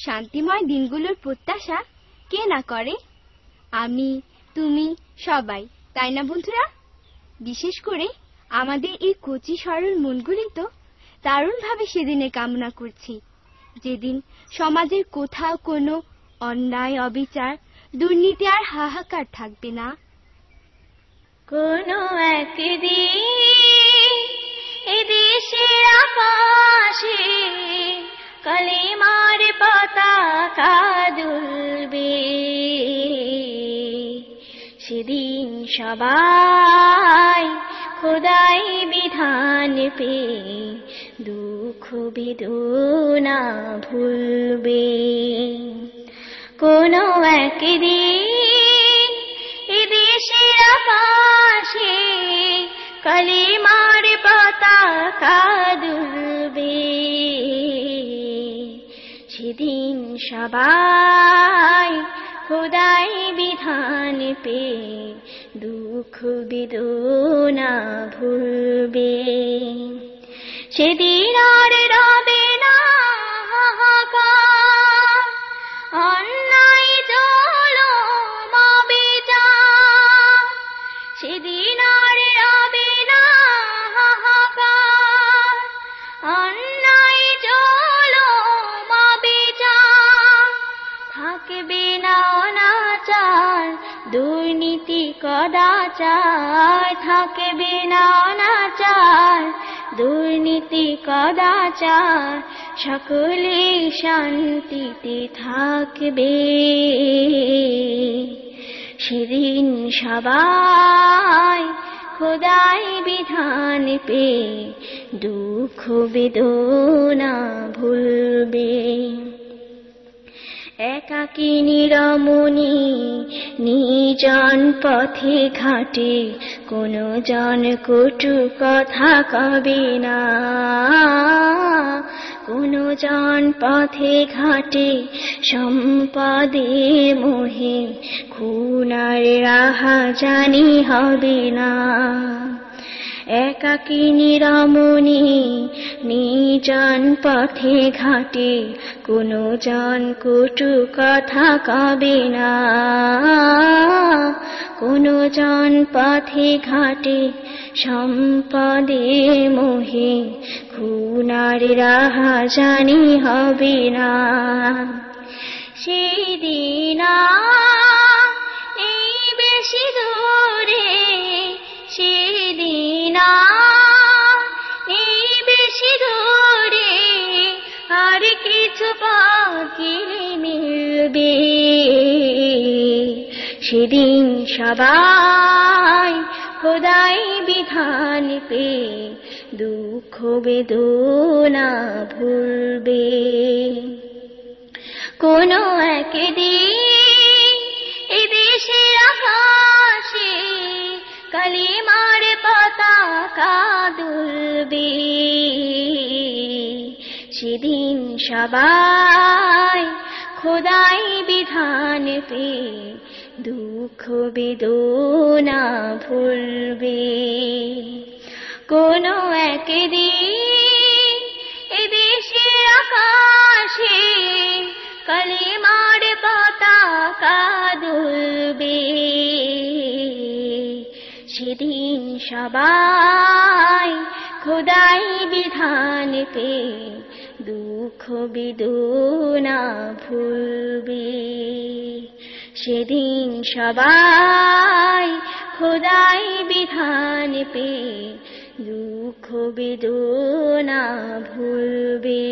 শান্তিময় দিনগুলোর প্রত্যাশা কে না করে? আমি, তুমি, সবাই, তাই না বন্ধুরা? বিশেষ করে আমাদের এই কচি সরল মনগুলি তো দারুণভাবে সেদিনে কামনা করছি, যেদিন সমাজের কোথাও কোনো অন্যায়, অবিচার, দুর্নীতি আর হাহাকার থাকবে না। কোনো একদিন এদেশের আকাশে কালেমার পতাকা দুলবে, সেদিন সবাই খোদাই বিধান পেয়ে দুঃখ বেদনা ভুলবে। কোনো একদিন এদেশের আকাশে কালেমার পতাকা দুলবে, সেদিন সবাই খোদাই বিধান পেয়ে দুঃখ বেদনা ভুলবে। সেদিন আর রবে না হাহাকার, অন্যায় জুলুম অবিচার, সেদিন আর রবে না হাহাকার, অন্যায় জুলুম অবিচার, থাকবে না অনাচার, দুর্নীতি কদাচার, থাকবে না অনাচার, দুর্নীতি কদাচার, সকলে শান্তিতে থাকবে। সেদিন সবাই খোদাই বিধান পেয়ে দুঃখ বেদনা ভুলবে। একাকিনী রমণী নির্জন পথে ঘাটে কোনো জন কটু কথা কবে না, কোনো জন পথে ঘাটে সম্পদে মোহে খুন আর রাহাজানি হবে না। একাকিনী রমণী নির্জন পথে ঘাটে কোনো জন কটু কথা কবে না, কোনো জন পথে ঘাটে সম্পদে মোহে খুন আর রাহাজানি হবে না। সেদিন এই বেশি দূরে, সেদিন এই বেশি দূরে, আর কিছু বাকি মিলবে। সেদিন সবাই খোদাই বিধান পেয়ে দুঃখ বেদনা ভুলবে। কোনো একদিন এদেশের আকাশে কালেমার পতাকা দুলবে, সেদিন সবাই খোদাই বিধান পেয়ে দুঃখ বেদনা ভুলবে। কোনো একদিন এদেশের আকাশে কালেমার পতাকা দুলবে, সেদিন সবাই খোদাই বিধান পেয়ে দুঃখ বেদনা ভুলবে। সেদিন সবাই খোদাই বিধান পেয়ে দুঃখ বেদনা ভুলবে।